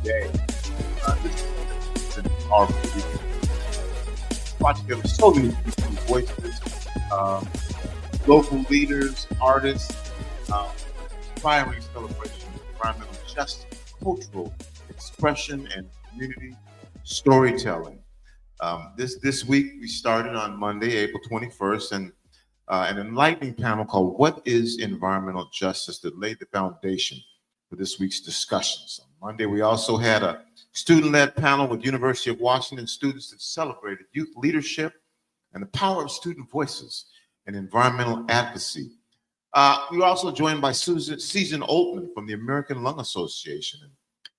today. This is an powerful week. Brought together so many people, voices, local leaders, artists, inspiring celebration of environmental justice, cultural expression, and community storytelling. This week we started on Monday, April 21st, and an enlightening panel called "What is Environmental Justice?" that laid the foundation for this week's discussions. On Monday, we also had a student-led panel with University of Washington students that celebrated youth leadership and the power of student voices and environmental advocacy. We were also joined by Susan Altman from the American Lung Association. And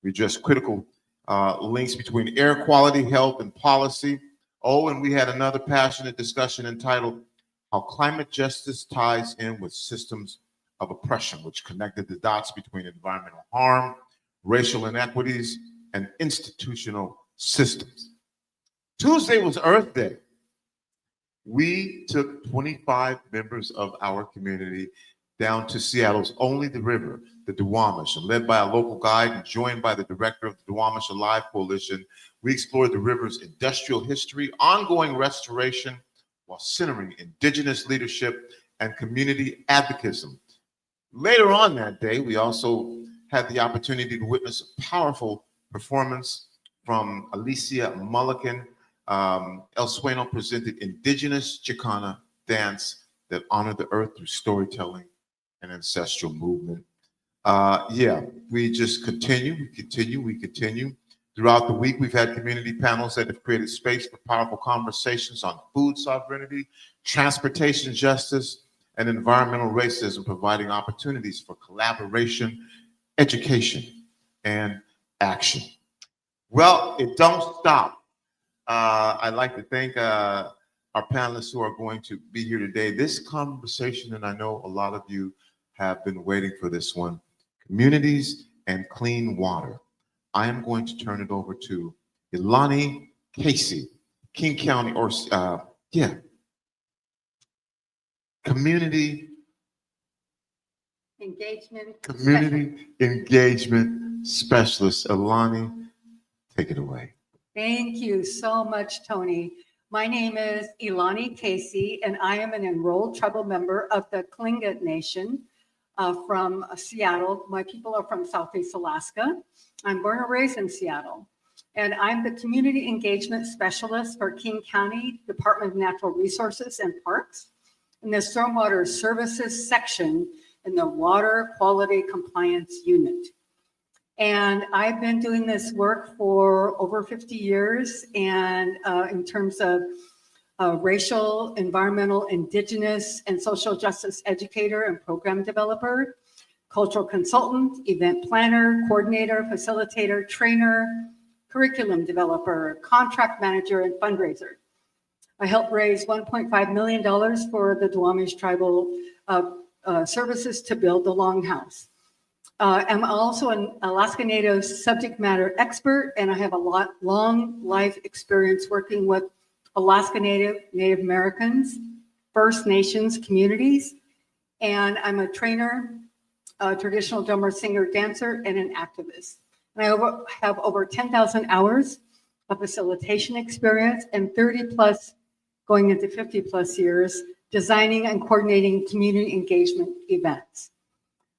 we addressed critical links between air quality, health, and policy. Oh, and we had another passionate discussion entitled "How Climate Justice Ties in with Systems of Oppression," which connected the dots between environmental harm, racial inequities, and institutional systems. Tuesday was Earth Day. We took 25 members of our community down to Seattle's only the river, the Duwamish, and led by a local guide and joined by the director of the Duwamish Alive Coalition, we explored the river's industrial history, ongoing restoration, while centering indigenous leadership and community advocacy. Later on that day, we also had the opportunity to witness a powerful performance from Alicia Mulligan. El Sueno presented indigenous Chicana dance that honored the earth through storytelling and ancestral movement. We just continue. Throughout the week, we've had community panels that have created space for powerful conversations on food sovereignty, transportation justice, and environmental racism, providing opportunities for collaboration, education, and action. Well, it don't stop. I'd like to thank our panelists who are going to be here today. This conversation, and I know a lot of you have been waiting for this one, communities and clean water. I am going to turn it over to Ellany Kayce, King County, Community Engagement Specialist. Ellany, take it away. Thank you so much, Tony. My name is Ellany Kayce, and I am an enrolled tribal member of the Tlingit Nation from Seattle. My people are from Southeast Alaska. I'm born and raised in Seattle, and I'm the Community Engagement Specialist for King County Department of Natural Resources and Parks in the Stormwater Services section in the Water Quality Compliance Unit. And I've been doing this work for over 50 years, and in terms of racial, environmental, indigenous, and social justice educator and program developer, cultural consultant, event planner, coordinator, facilitator, trainer, curriculum developer, contract manager, and fundraiser. I helped raise $1.5 million for the Duwamish Tribal Services to build the Longhouse. I'm also an Alaska Native subject matter expert, and I have a long life experience working with Alaska Native Americans, First Nations communities, and I'm a trainer, a traditional drummer, singer, dancer, and an activist. And I have over 10,000 hours of facilitation experience and 30 plus, going into 50 plus years, designing and coordinating community engagement events.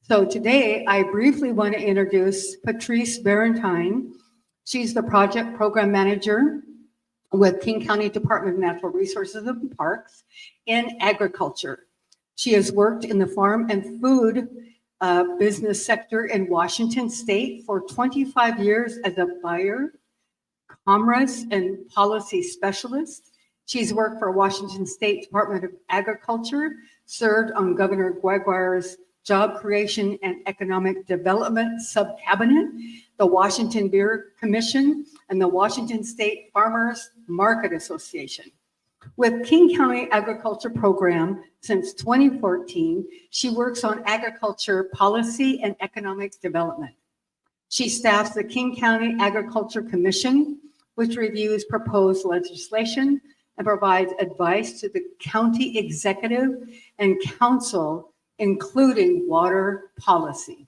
So today, I briefly want to introduce Patrice Barrentine. She's the project program manager with King County Department of Natural Resources and Parks in agriculture. She has worked in the farm and food business sector in Washington State for 25 years as a buyer, commerce, and policy specialist. She's worked for Washington State Department of Agriculture, served on Governor Gregoire's Job Creation and Economic Development Sub-Cabinet, the Washington Beer Commission, and the Washington State Farmers Market Association. With King County Agriculture Program since 2014, she works on agriculture policy and economic development. She staffs the King County Agriculture Commission, which reviews proposed legislation and provides advice to the county executive and council, including water policy.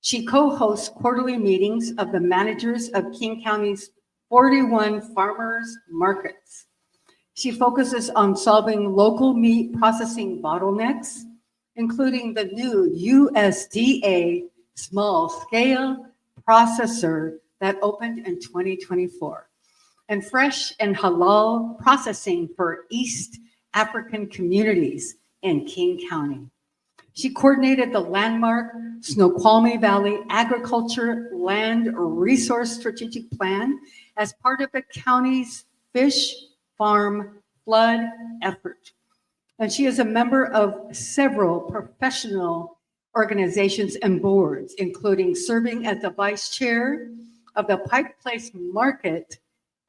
She co-hosts quarterly meetings of the managers of King County's 41 farmers markets. She focuses on solving local meat processing bottlenecks, including the new USDA small-scale processor that opened in 2024, and fresh and halal processing for East African communities in King County. She coordinated the landmark Snoqualmie Valley Agriculture Land Resource Strategic Plan as part of the county's fish farm flood effort. And she is a member of several professional organizations and boards, including serving as the vice chair of the Pike Place Market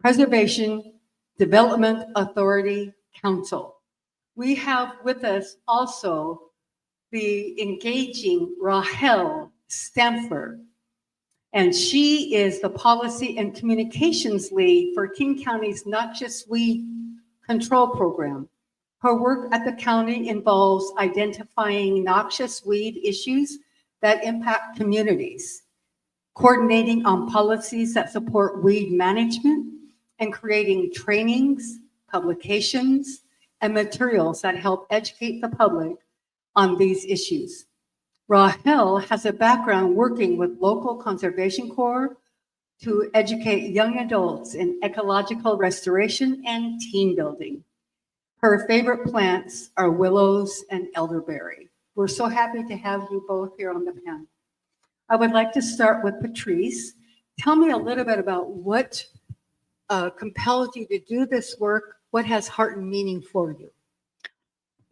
Preservation Development Authority Council. We have with us also the engaging Rahel Stampfer, and she is the policy and communications lead for King County's Noxious Weed Control Program. Her work at the county involves identifying noxious weed issues that impact communities, coordinating on policies that support weed management, and creating trainings, publications, and materials that help educate the public on these issues. Rahel has a background working with local conservation corps to educate young adults in ecological restoration and team building. Her favorite plants are willows and elderberry. We're so happy to have you both here on the panel. I would like to start with Patrice. Tell me a little bit about what compelled you to do this work. What has heart and meaning for you?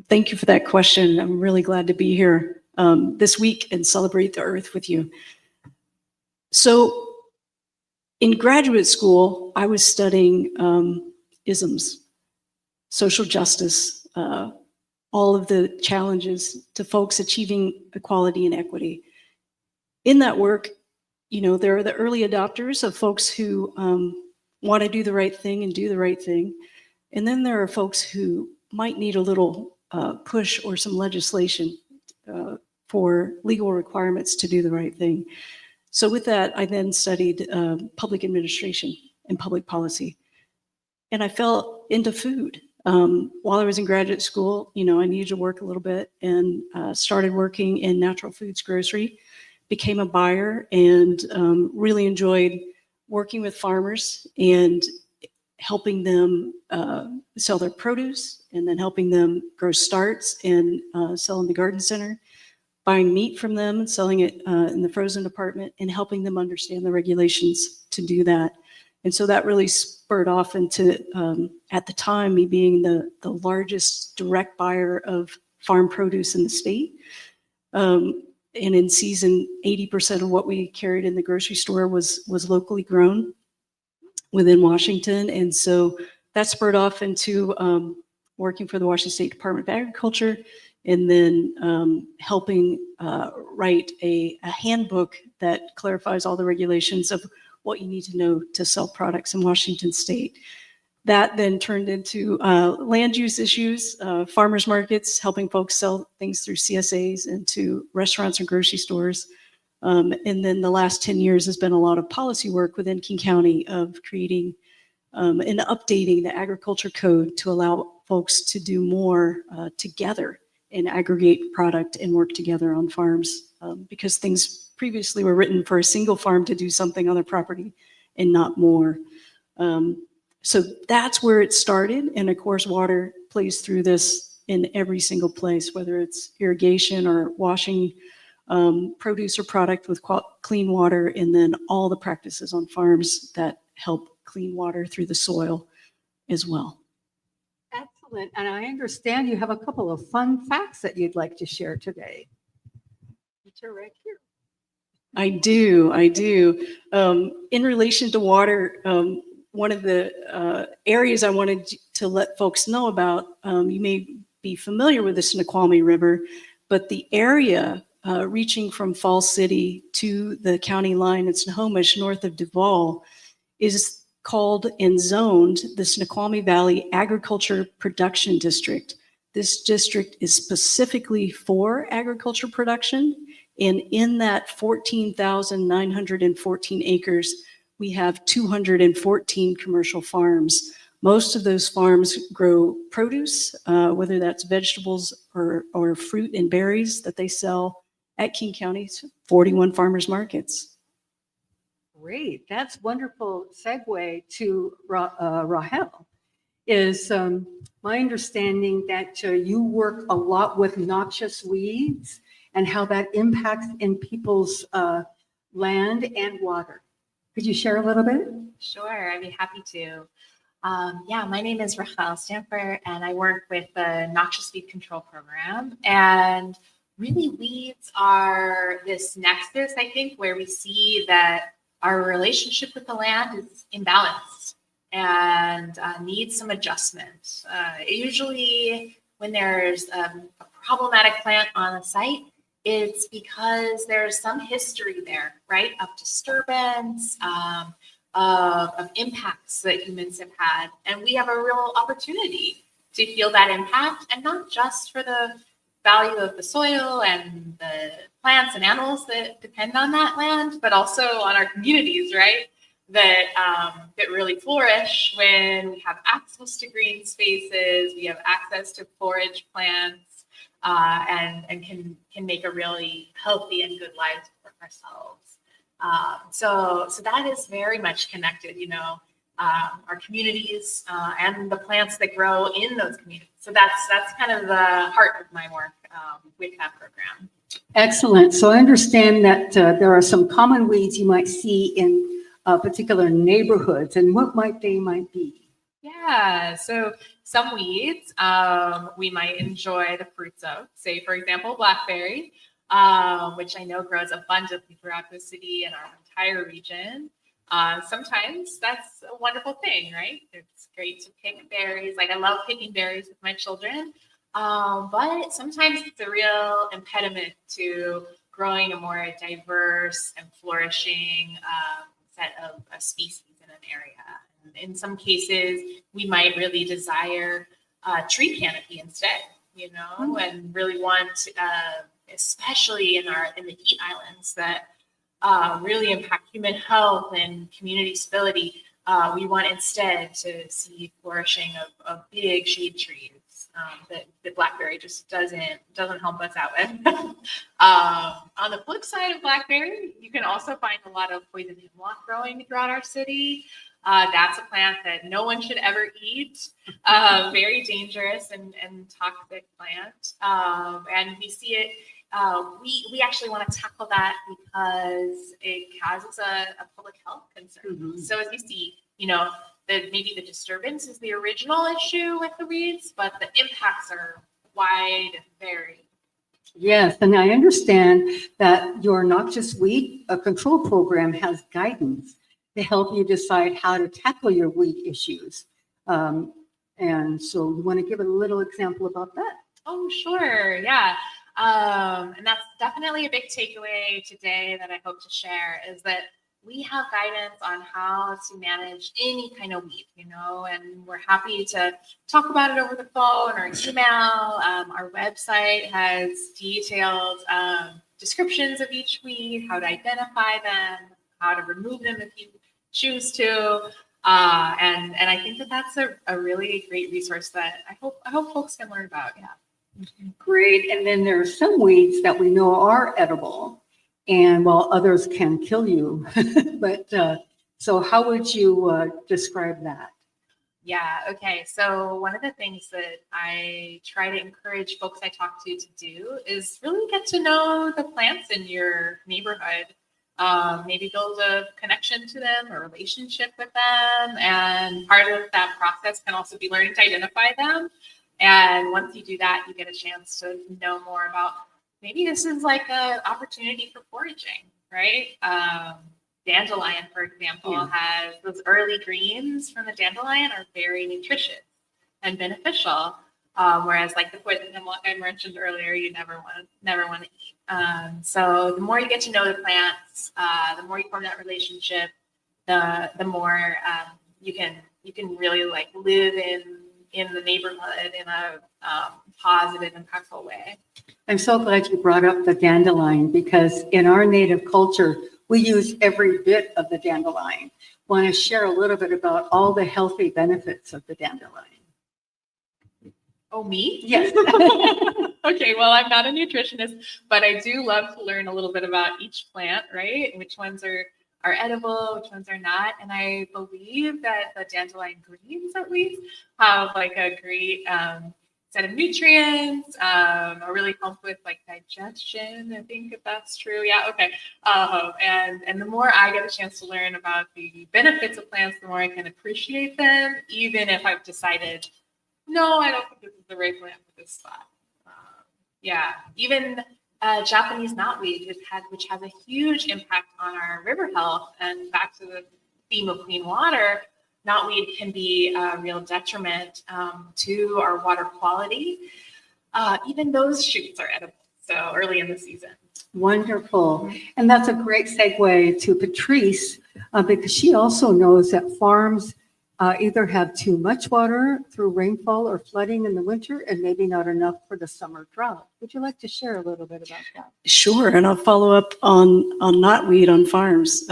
Thank you for that question. I'm really glad to be here this week and celebrate the earth with you. So in graduate school, I was studying isms, social justice, all of the challenges to folks achieving equality and equity. In that work, you know, there are the early adopters of folks who want to do the right thing and do the right thing. And then there are folks who might need a little push or some legislation for legal requirements to do the right thing. So with that, I then studied public administration and public policy. And I fell into food. While I was in graduate school, you know, I needed to work a little bit and started working in natural foods grocery, became a buyer, and really enjoyed working with farmers and helping them sell their produce, and then helping them grow starts and sell in the garden center, buying meat from them and selling it in the frozen department, and helping them understand the regulations to do that. And so that really spurred off into, at the time, me being the largest direct buyer of farm produce in the state. And in season, 80% of what we carried in the grocery store was locally grown within Washington. And so that spurred off into working for the Washington State Department of Agriculture, and then helping write a handbook that clarifies all the regulations of what you need to know to sell products in Washington State. That then turned into land use issues, farmers markets, helping folks sell things through CSAs into restaurants and grocery stores. And then the last 10 years has been a lot of policy work within King County of creating and updating the agriculture code to allow folks to do more together and aggregate product and work together on farms, because things previously were written for a single farm to do something on their property and not more. So that's where it started. And of course, water plays through this in every single place, whether it's irrigation or washing produce or product with clean water, and then all the practices on farms that help clean water through the soil as well. Excellent. And I understand you have a couple of fun facts that you'd like to share today. Which are right here. I do. In relation to water, one of the areas I wanted to let folks know about, you may be familiar with the Snoqualmie River, but the area reaching from Falls City to the county line in Snohomish, north of Duval, is called and zoned the Snoqualmie Valley Agriculture Production District. This district is specifically for agriculture production, And in that 14,914 acres, we have 214 commercial farms. Most of those farms grow produce, whether that's vegetables or fruit and berries that they sell at King County's 41 farmers markets. Great. That's wonderful segue to Rahel. Is my understanding that you work a lot with noxious weeds and how that impacts in people's land and water. Could you share a little bit? Sure, I'd be happy to. Yeah, my name is Rahel Stampfer, and I work with the Noxious Weed Control Program. And really, weeds are this nexus, I think, where we see that our relationship with the land is imbalanced and needs some adjustment. Usually, when there's a problematic plant on a site, it's because there's some history there, right, of disturbance, of impacts that humans have had. And we have a real opportunity to feel that impact, and not just for the value of the soil and the plants and animals that depend on that land, but also on our communities, right? That really flourish when we have access to green spaces, we have access to forage plants, and can make a really healthy and good life for ourselves. So that is very much connected, our communities and the plants that grow in those communities. So that's kind of the heart of my work with that program. Excellent. So I understand that there are some common weeds you might see in particular neighborhoods, and what might be? Yeah, so some weeds we might enjoy the fruits of, say, for example, blackberry, which I know grows abundantly throughout the city and our entire region. Sometimes that's a wonderful thing, right? It's great to pick berries. Like, I love picking berries with my children, but sometimes it's a real impediment to growing a more diverse and flourishing set of species in an area. And in some cases, we might really desire tree canopy instead, and really want, especially in the heat islands that really impact human health and community stability. We want instead to see flourishing of big shade trees that the blackberry just doesn't help us out with. On the flip side of blackberry, you can also find a lot of poison hemlock growing throughout our city. That's a plant that no one should ever eat. Very dangerous and toxic plant. And we see it. We actually want to tackle that because it causes a public health concern. Mm-hmm. So as you see, maybe the disturbance is the original issue with the weeds, but the impacts are wide and varied. Yes, and I understand that your noxious weed control program has guidance to help you decide how to tackle your weed issues. And so you want to give a little example about that? Oh, sure. Yeah. And that's definitely a big takeaway today that I hope to share, is that we have guidance on how to manage any kind of weed, and we're happy to talk about it over the phone or email. Our website has detailed descriptions of each weed, how to identify them, how to remove them if you choose to. And I think that's a really great resource that I hope folks can learn about. Yeah. Great. And then there are some weeds that we know are edible, and while others can kill you. But so how would you describe that? Yeah. Okay. So one of the things that I try to encourage folks I talk to do is really get to know the plants in your neighborhood. Maybe build a connection to them, a relationship with them. And part of that process can also be learning to identify them. And once you do that, you get a chance to know more about, maybe this is like an opportunity for foraging, right? Dandelion, for example, has those early greens from the dandelion are very nutritious and beneficial. Whereas like the poison hemlock I mentioned earlier, you never want to eat. So the more you get to know the plants, the more you form that relationship, the more you can really like live in in the neighborhood in a positive, impactful way. I'm so glad you brought up the dandelion, because in our native culture, we use every bit of the dandelion. Want to share a little bit about all the healthy benefits of the dandelion? Oh, me? Yes. Okay, well, I'm not a nutritionist, but I do love to learn a little bit about each plant, right? Which ones are edible, which ones are not. And I believe that the dandelion greens, at least, have like a great set of nutrients, are really help with like digestion. I think if that's true. Yeah, okay. And the more I get a chance to learn about the benefits of plants, the more I can appreciate them, even if I've decided, no, I don't think this is the right plant for this spot. Yeah, even Japanese knotweed, which has a huge impact on our river health. And back to the theme of clean water, knotweed can be a real detriment to our water quality. Even those shoots are edible, so early in the season. Wonderful. And that's a great segue to Patrice, because she also knows that farms either have too much water through rainfall or flooding in the winter, and maybe not enough for the summer drought. Would you like to share a little bit about that? Sure, and I'll follow up on knotweed on farms.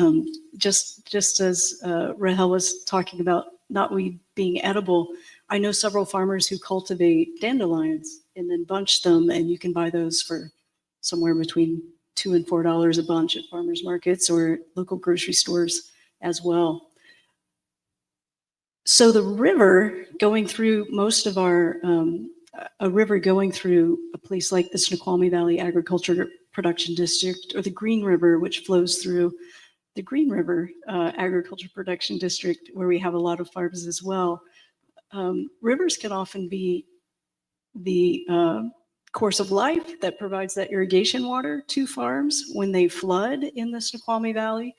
Just as Rahel was talking about knotweed being edible, I know several farmers who cultivate dandelions and then bunch them, and you can buy those for somewhere between $2 and $4 a bunch at farmers markets or local grocery stores as well. So the river going through most of our, a river going through a place like the Snoqualmie Valley Agriculture Production District, or the Green River, which flows through the Green River Agriculture Production District, where we have a lot of farms as well. Rivers can often be the course of life that provides that irrigation water to farms when they flood in the Snoqualmie Valley.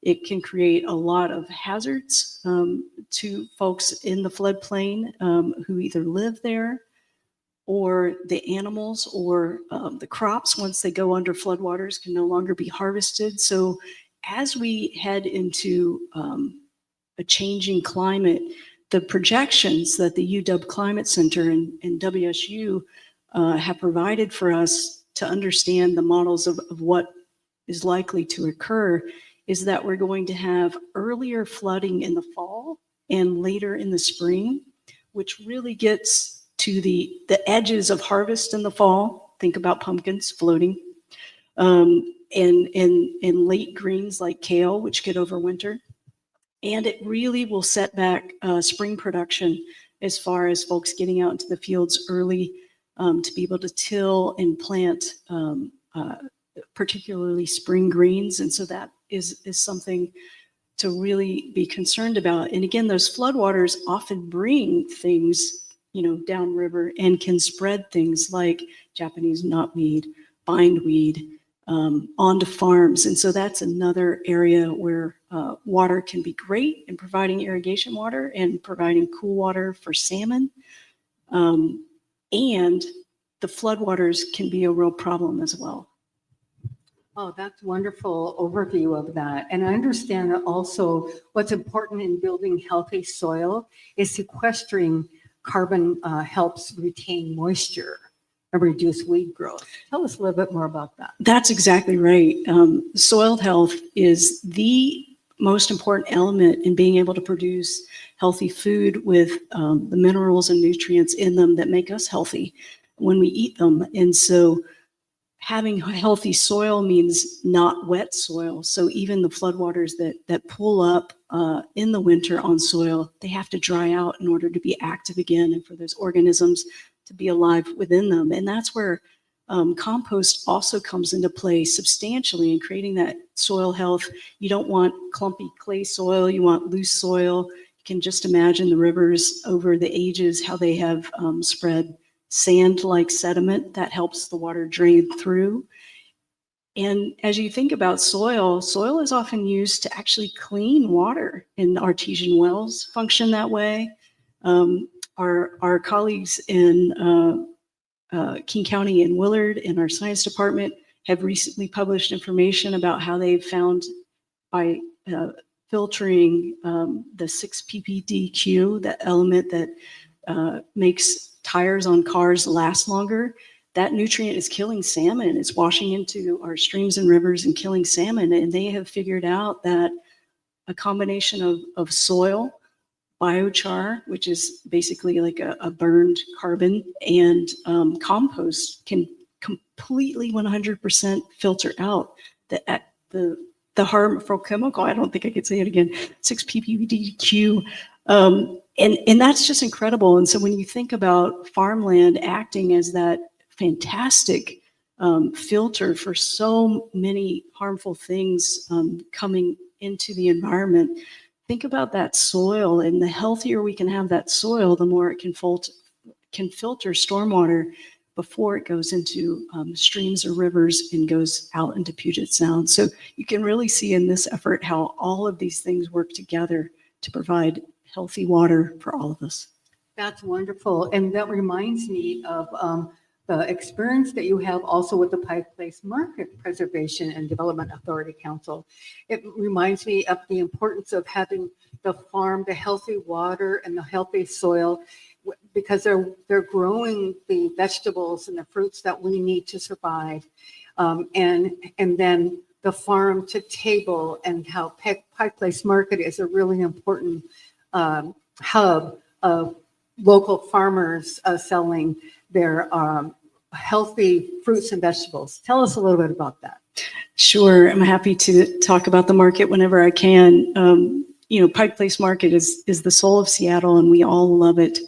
It can create a lot of hazards to folks in the floodplain who either live there, or the animals, or the crops, once they go under floodwaters, can no longer be harvested. So as we head into a changing climate, the projections that the UW Climate Center and WSU have provided for us to understand the models of what is likely to occur is that we're going to have earlier flooding in the fall and later in the spring, which really gets to the edges of harvest in the fall. Think about pumpkins floating, and late greens like kale, which get overwinter. And it really will set back spring production as far as folks getting out into the fields early to be able to till and plant particularly spring greens. And so that is something to really be concerned about. And again, those floodwaters often bring things, downriver, and can spread things like Japanese knotweed, bindweed onto farms. And so that's another area where water can be great in providing irrigation water and providing cool water for salmon. And the floodwaters can be a real problem as well. Oh, that's wonderful overview of that. And I understand that also what's important in building healthy soil is sequestering carbon helps retain moisture and reduce weed growth. Tell us a little bit more about that. That's exactly right. Soil health is the most important element in being able to produce healthy food with the minerals and nutrients in them that make us healthy when we eat them. And so having healthy soil means not wet soil. So even the floodwaters that pull up in the winter on soil, they have to dry out in order to be active again and for those organisms to be alive within them. And that's where compost also comes into play substantially in creating that soil health. You don't want clumpy clay soil, you want loose soil. You can just imagine the rivers over the ages, how they have spread sand-like sediment that helps the water drain through. And as you think about soil is often used to actually clean water, and artesian wells function that way. Our colleagues in King County and Willard in our science department have recently published information about how they've found by filtering the 6-ppdq, that element that makes tires on cars last longer. That nutrient is killing salmon. It's washing into our streams and rivers and killing salmon. And they have figured out that a combination of soil, biochar, which is basically like a burned carbon, and compost can completely 100% filter out the harmful chemical. I don't think I could say it again, 6-ppbdq. And that's just incredible. And so when you think about farmland acting as that fantastic filter for so many harmful things coming into the environment, think about that soil, and the healthier we can have that soil, the more it can filter stormwater before it goes into streams or rivers and goes out into Puget Sound. So you can really see in this effort how all of these things work together to provide healthy water for all of us. That's wonderful. And that reminds me of the experience that you have also with the Pike Place Market Preservation and Development Authority Council. It reminds me of the importance of having the farm, the healthy water and the healthy soil, because they're growing the vegetables and the fruits that we need to survive. And then the farm to table, and how Pike Place Market is a really important hub of local farmers selling their healthy fruits and vegetables. Tell us a little bit about that. Sure, I'm happy to talk about the market whenever I can. Pike Place Market is the soul of Seattle, and we all love it,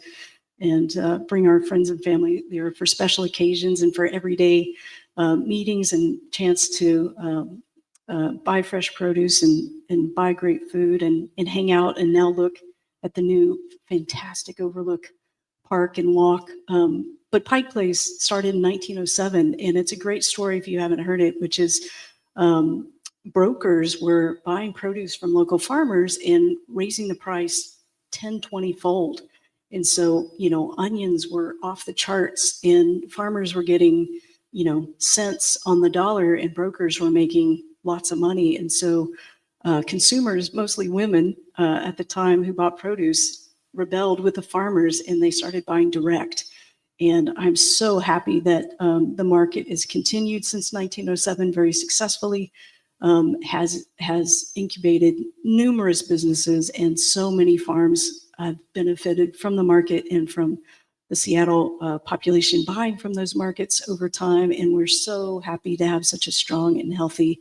and bring our friends and family there for special occasions and for everyday meetings and chance to buy fresh produce and buy great food and hang out, and now look at the new fantastic overlook park and walk. But Pike Place started in 1907, and it's a great story if you haven't heard it, which is brokers were buying produce from local farmers and raising the price 10, 20-fold. And so, onions were off the charts, and farmers were getting, cents on the dollar, and brokers were making lots of money. And so consumers, mostly women at the time who bought produce, rebelled with the farmers, and they started buying direct. And I'm so happy that the market has continued since 1907 very successfully, has incubated numerous businesses, and so many farms have benefited from the market and from the Seattle population buying from those markets over time. And we're so happy to have such a strong and healthy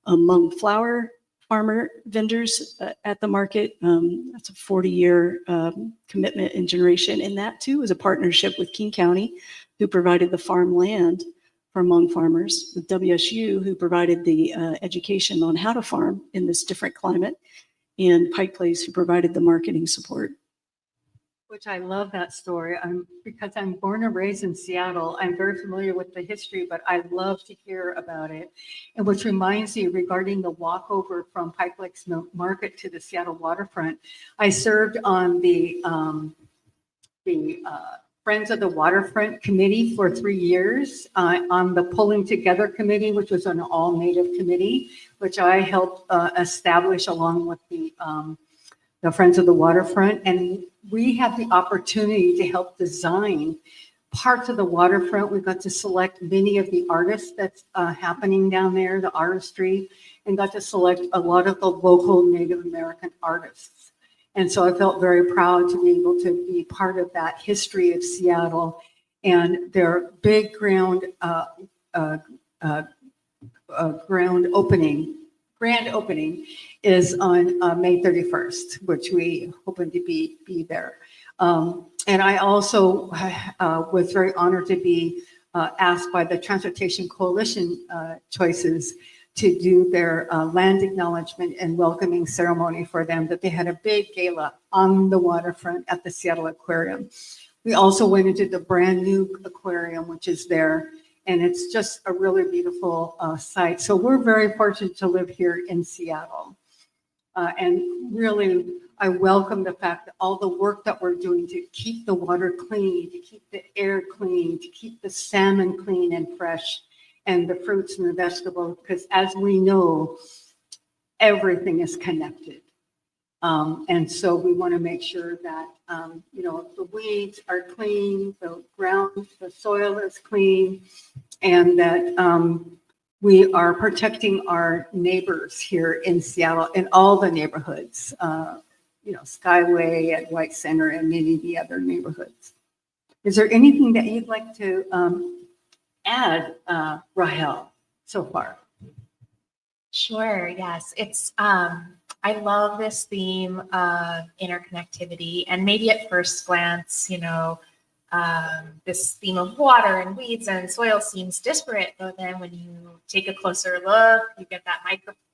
among flower farmer vendors at the market. That's a 40-year commitment and generation. And that too is a partnership with King County, who provided the farmland for Hmong farmers, with WSU, who provided the education on how to farm in this different climate, and Pike Place, who provided the marketing support. Which I love that story. Because I'm born and raised in Seattle, I'm very familiar with the history, but I love to hear about it. And which reminds me, regarding the walkover from Pike Place Market to the Seattle waterfront, I served on the Friends of the Waterfront Committee for 3 years, on the Pulling Together Committee, which was an all-native committee, which I helped establish along with the Friends of the Waterfront. And we had the opportunity to help design parts of the waterfront. We got to select many of the artists that's happening down there, the artistry, and got to select a lot of the local Native American artists. And so I felt very proud to be able to be part of that history of Seattle. And their big grand opening is on May 31st, which we hoping to be there. And I also was very honored to be asked by the Transportation Coalition Choices to do their land acknowledgement and welcoming ceremony for them, that they had a big gala on the waterfront at the Seattle Aquarium. We also went into the brand new aquarium, which is there, and it's just a really beautiful site. So we're very fortunate to live here in Seattle. And really, I welcome the fact that all the work that we're doing to keep the water clean, to keep the air clean, to keep the salmon clean and fresh, and the fruits and the vegetables, because as we know, everything is connected. And so we want to make sure that, the weeds are clean, the ground, the soil is clean, and that we are protecting our neighbors here in Seattle in all the neighborhoods, Skyway and White Center and many of the other neighborhoods. Is there anything that you'd like to add, Rahel, so far? Sure, yes. It's I love this theme of interconnectivity, and maybe at first glance, this theme of water and weeds and soil seems disparate, but then when you take a closer look, you get that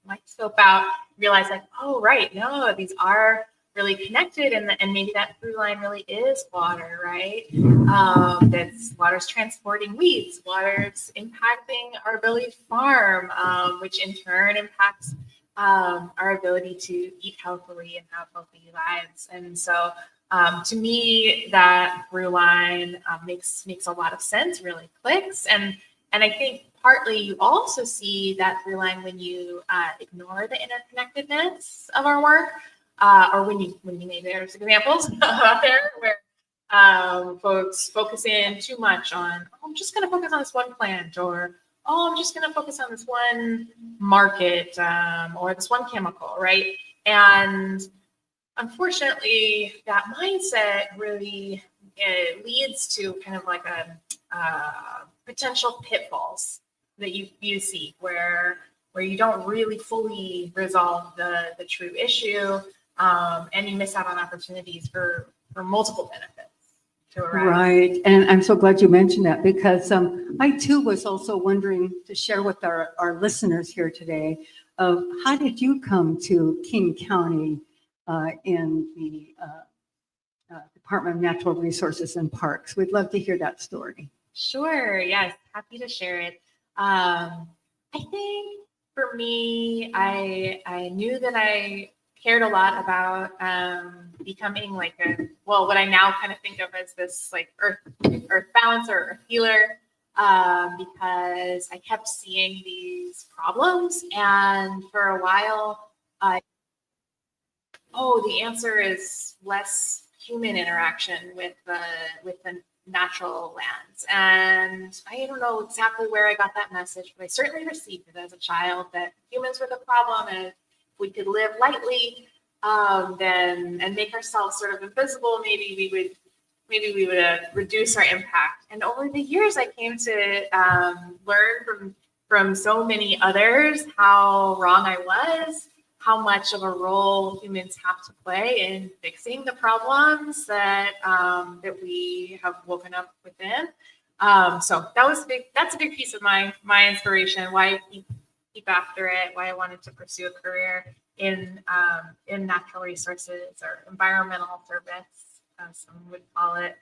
microscope out, realize like, oh, right, no, these are really connected, and maybe that through line really is water, right? Water's transporting weeds, water's impacting our ability to farm, which in turn impacts our ability to eat healthily and have healthy lives. And so to me, that through line makes a lot of sense, really clicks. And I think partly you also see that through line when you ignore the interconnectedness of our work, or when you maybe there's examples out there where folks focus in too much on, oh, I'm just going to focus on this one plant, or oh, I'm just going to focus on this one market, or this one chemical, right? And unfortunately, that mindset really leads to kind of like a potential pitfalls that you see where you don't really fully resolve the true issue, and you miss out on opportunities for multiple benefits to arise. Right, and I'm so glad you mentioned that, because I too was also wondering to share with our listeners here today of how did you come to King County in the Department of Natural Resources and Parks? We'd love to hear that story. Sure, yes, happy to share it. I think for me, I knew that I cared a lot about becoming like what I now kind of think of as this like earth balance or earth healer, because I kept seeing these problems, and for a while, the answer is less human interaction with the natural lands. And I don't know exactly where I got that message, but I certainly received it as a child that humans were the problem, and if we could live lightly, and make ourselves sort of invisible, maybe we would reduce our impact. And over the years, I came to learn from so many others how wrong I was, how much of a role humans have to play in fixing the problems that we have woken up within. So that's a big piece of my inspiration, why I keep after it, why I wanted to pursue a career in natural resources or environmental service, as some would call it.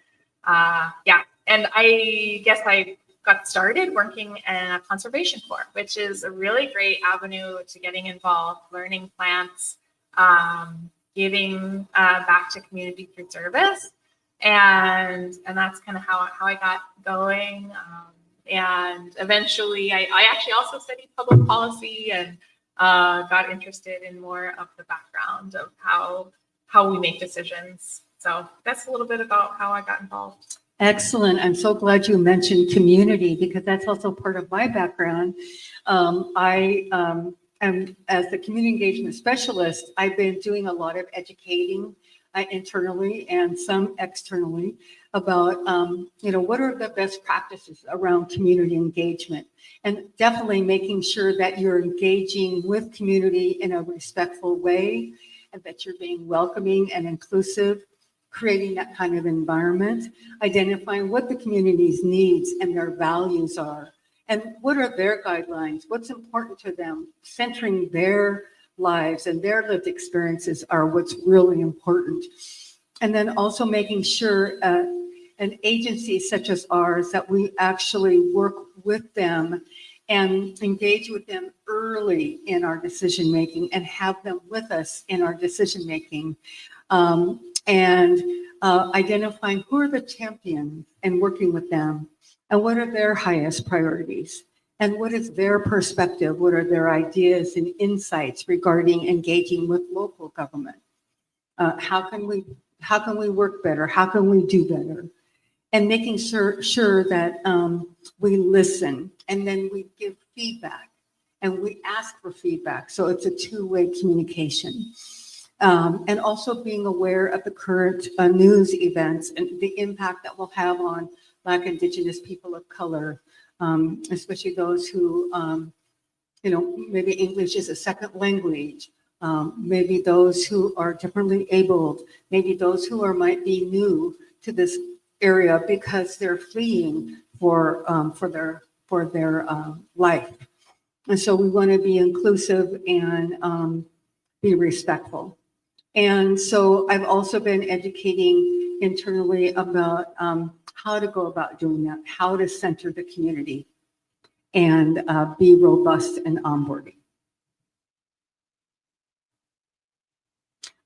And I guess I got started working in a conservation corps, which is a really great avenue to getting involved, learning plants, giving back to community through service. And that's kind of how I got going. And eventually I actually also studied public policy and got interested in more of the background of how we make decisions. So that's a little bit about how I got involved. Excellent. I'm so glad you mentioned community, because that's also part of my background. I am, as the community engagement specialist, I've been doing a lot of educating internally and some externally about, what are the best practices around community engagement, and definitely making sure that you're engaging with community in a respectful way, and that you're being welcoming and inclusive, creating that kind of environment, identifying what the community's needs and their values are, and what are their guidelines, what's important to them, centering their lives and their lived experiences are what's really important. And then also making sure an agency such as ours, that we actually work with them and engage with them early in our decision making and have them with us in our decision making. And identifying who are the champions and working with them, and what are their highest priorities, and what is their perspective, what are their ideas and insights regarding engaging with local government. How can we work better? How can we do better? And making sure that we listen, and then we give feedback, and we ask for feedback. So it's a two-way communication. And also being aware of the current news events and the impact that will have on Black, Indigenous people of color, especially those who, maybe English is a second language, maybe those who are differently abled, maybe those who might be new to this area because they're fleeing for their life. And so we want to be inclusive and be respectful. And so I've also been educating internally about how to go about doing that, how to center the community and be robust and onboarding.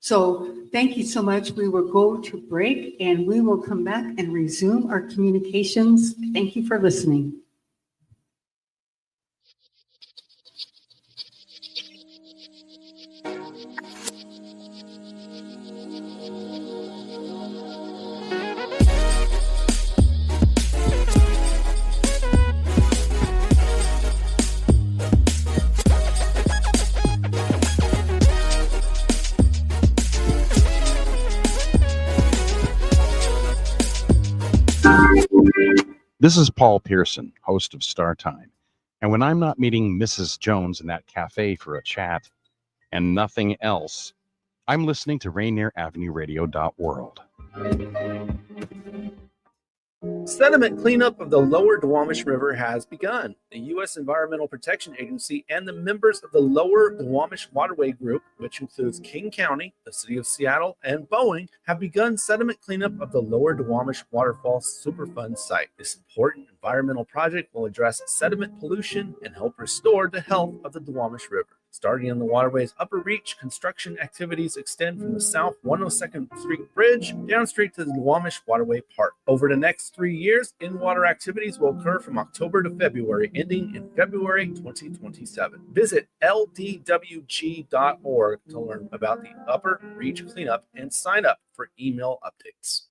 So thank you so much. We will go to break and we will come back and resume our communications. Thank you for listening. This is Paul Pearson, host of Star Time. And when I'm not meeting Mrs. Jones in that cafe for a chat and nothing else, I'm listening to Rainier Avenue Radio.world. Sediment cleanup of the lower Duwamish River has begun. The U.S. Environmental Protection Agency and the members of the Lower Duwamish Waterway Group, which includes King County, the City of Seattle, and Boeing, have begun sediment cleanup of the Lower Duwamish Waterfall Superfund site. This important environmental project will address sediment pollution and help restore the health of the Duwamish River. Starting in the waterway's upper reach, construction activities extend from the South 102nd Street Bridge down straight to the Duwamish Waterway Park. Over the next 3 years, in-water activities will occur from October to February, ending in February 2027. Visit ldwg.org to learn about the upper reach cleanup and sign up for email updates.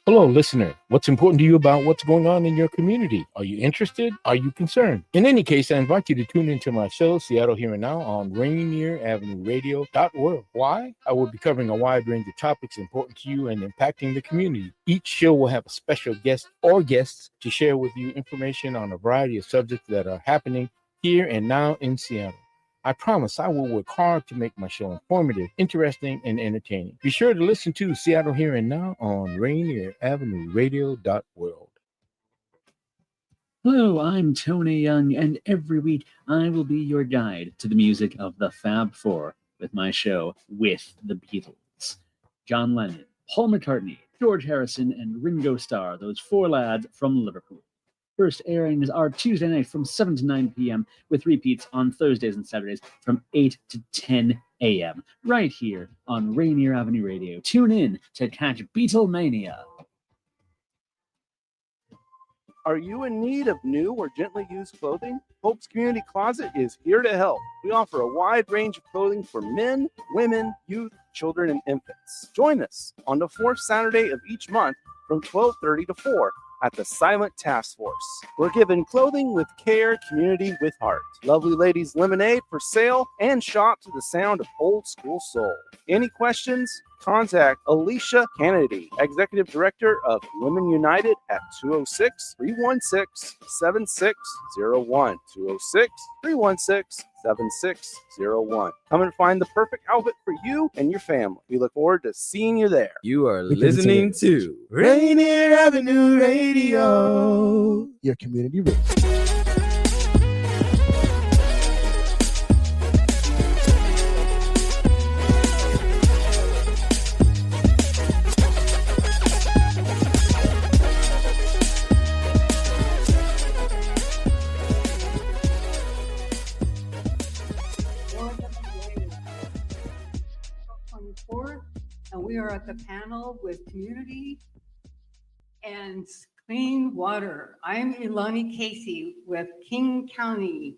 Hello, listener. What's important to you about what's going on in your community? Are you interested? Are you concerned? In any case, I invite you to tune into my show, Seattle Here and Now, on Rainier Avenue Radio.world. Why? I will be covering a wide range of topics important to you and impacting the community. Each show will have a special guest or guests to share with you information on a variety of subjects that are happening here and now in Seattle. I promise I will work hard to make my show informative, interesting, and entertaining. Be sure to listen to Seattle Here and Now on Rainier Avenue Radio.world. Hello, I'm Tony Young, and every week I will be your guide to the music of the Fab Four with my show With the Beatles. John Lennon, Paul McCartney, George Harrison, and Ringo Starr, those four lads from Liverpool. First airings are Tuesday night from 7 to 9 p.m. with repeats on Thursdays and Saturdays from 8 to 10 a.m. right here on Rainier Avenue Radio. Tune in to catch Beatlemania. Are you in need of new or gently used clothing? Hope's Community Closet is here to help. We offer a wide range of clothing for men, women, youth, children, and infants. Join us on the fourth Saturday of each month from 12:30 to 4 at the Silent Task Force. We're giving clothing with care, community with heart. Lovely Ladies Lemonade for sale, and shop to the sound of old school soul. Any questions? Contact Alicia Kennedy, Executive Director of Women United at 206-316-7601. 206-316-7601. Come and find the perfect outfit for you and your family. We look forward to seeing you there. You are listening to Rainier Avenue Radio, your community radio. And we are at the panel with community and clean water. I'm Ellany Kayce with King County,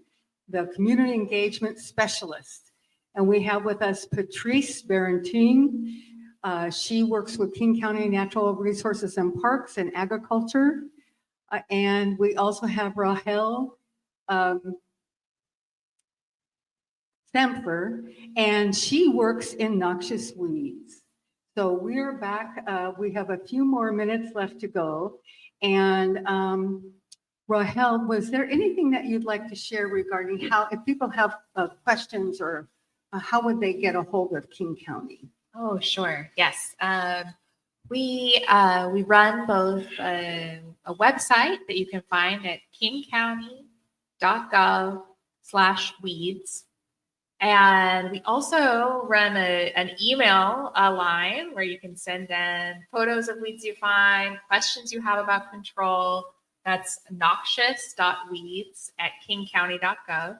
the community engagement specialist. And we have with us Patrice Barrentine, She works with King County Natural Resources and Parks and Agriculture. And we also have Rahel Stampfer, and she works in Noxious Weeds. So we're back. We have a few more minutes left to go. And Rahel, was there anything that you'd like to share regarding how, if people have questions, or how would they get a hold of King County? Oh, sure. Yes. We run both a website that you can find at kingcounty.gov/weeds. And we also run an email line where you can send in photos of weeds you find, questions you have about control. That's noxious.weeds@kingcounty.gov.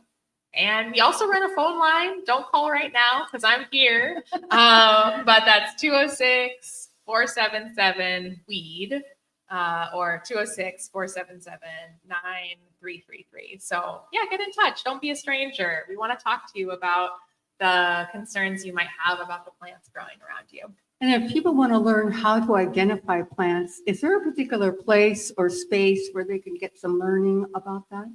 And we also run a phone line. Don't call right now because I'm here. But that's 206-477-WEED or 206-477-9333. So yeah, get in touch. Don't be a stranger. We want to talk to you about the concerns you might have about the plants growing around you. And if people want to learn how to identify plants, is there a particular place or space where they can get some learning about that?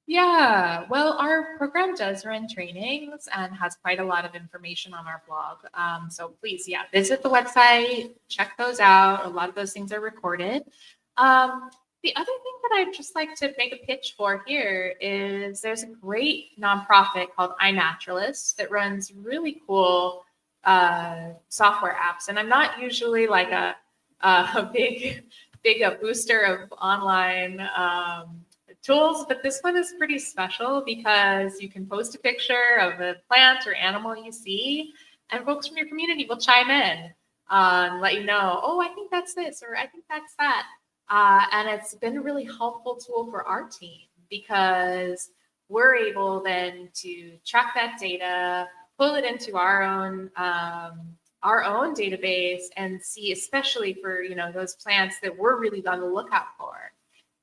Yeah, well, our program does run trainings and has quite a lot of information on our blog. So please, yeah, visit the website, check those out. A lot of those things are recorded. The other thing that I'd just like to make a pitch for here is there's a great nonprofit called iNaturalist that runs really cool software apps. And I'm not usually like a big booster of online tools, but this one is pretty special because you can post a picture of a plant or animal you see, and folks from your community will chime in and let you know, oh, I think that's this, or I think that's that. And it's been a really helpful tool for our team because we're able then to track that data, pull it into our own database, and see, especially for those plants that we're really on the lookout for,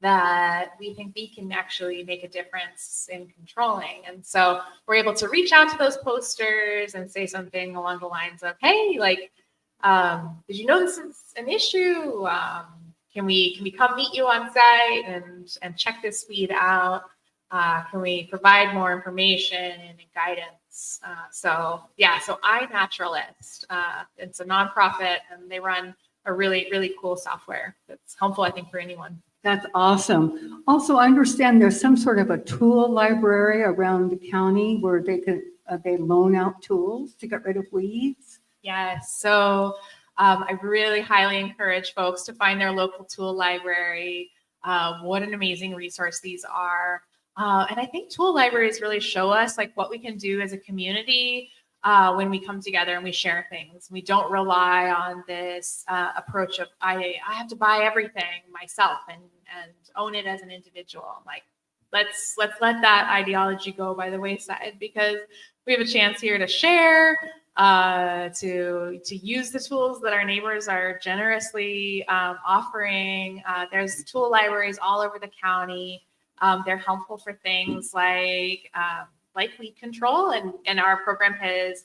that we think we can actually make a difference in controlling. And so we're able to reach out to those posters and say something along the lines of, hey, like, did you know this is an issue? Can we come meet you on site and check this weed out? Can we provide more information and guidance? So iNaturalist, it's a nonprofit, and they run a really, really cool software that's helpful, I think, for anyone. That's awesome. Also, I understand there's some sort of a tool library around the county where they loan out tools to get rid of weeds. Yes. So I really highly encourage folks to find their local tool library. What an amazing resource these are. And I think tool libraries really show us like what we can do as a community when we come together and we share things. We don't rely on this approach of I have to buy everything myself and own it as an individual. Like let's let that ideology go by the wayside, because we have a chance here to share, to use the tools that our neighbors are generously offering. There's tool libraries all over the county. They're helpful for things like weed control, and our program has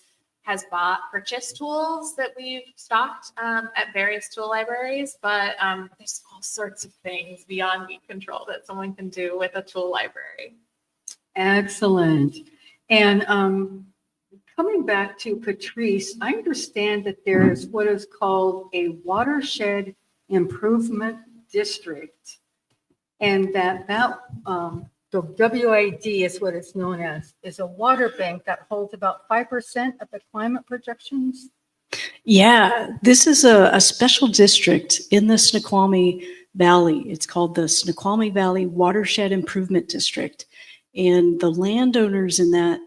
purchased tools that we've stocked at various tool libraries, but there's all sorts of things beyond weed control that someone can do with a tool library. Excellent. And coming back to Patrice, I understand that there's what is called a watershed improvement district, and that the WAD is what it's known as, is a water bank that holds about 5% of the climate projections. Yeah, this is a special district in the Snoqualmie Valley. It's called the Snoqualmie Valley Watershed Improvement District. And the landowners in that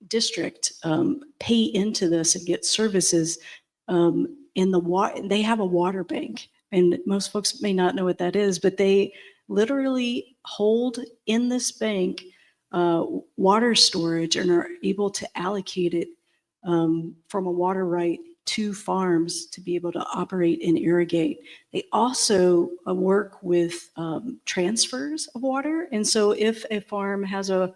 district pay into this and get services in the water. They have a water bank, and most folks may not know what that is, but they literally hold in this bank water storage and are able to allocate it from a water right to farms to be able to operate and irrigate. They also work with transfers of water. And so if a farm has a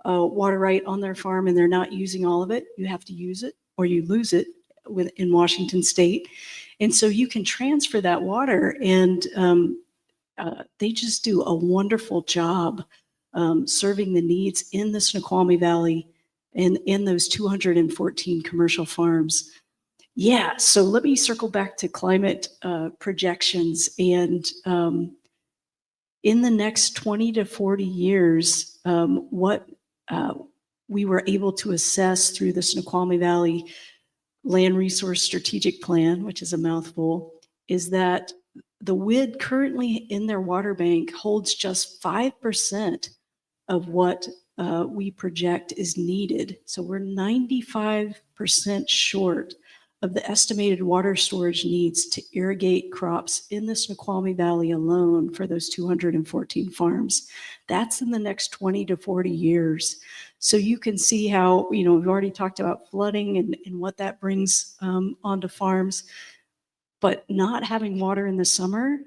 water right on their farm and they're not using all of it, you have to use it or you lose it. in Washington State. And so you can transfer that water, and they just do a wonderful job serving the needs in the Snoqualmie Valley and in those 214 commercial farms. Yeah, so let me circle back to climate projections. And in the next 20 to 40 years, what we were able to assess through the Snoqualmie Valley Land Resource Strategic Plan, which is a mouthful, is that the WID currently in their water bank holds just 5% of what we project is needed. So we're 95% short of the estimated water storage needs to irrigate crops in the Snoqualmie Valley alone for those 214 farms. That's in the next 20 to 40 years. So you can see how, we've already talked about flooding and what that brings onto farms, but not having water in the summer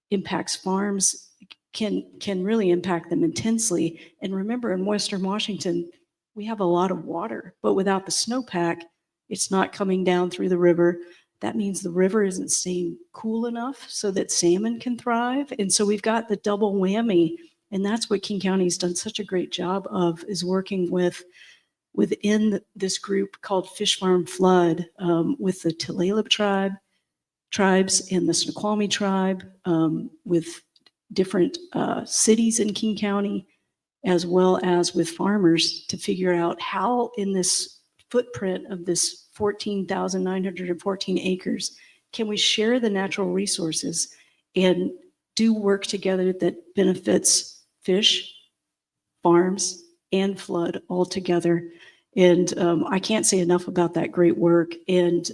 impacts farms, can really impact them intensely. And remember, in Western Washington, we have a lot of water, but without the snowpack, it's not coming down through the river. That means the river isn't staying cool enough so that salmon can thrive. And so we've got the double whammy. And that's what King County's done such a great job of, is working within this group called Fish Farm Flood with the Tulalip tribes and the Snoqualmie tribe, with different cities in King County, as well as with farmers, to figure out how in this footprint of this 14,914 acres, can we share the natural resources and do work together that benefits fish, farms, and flood all together. And I can't say enough about that great work. And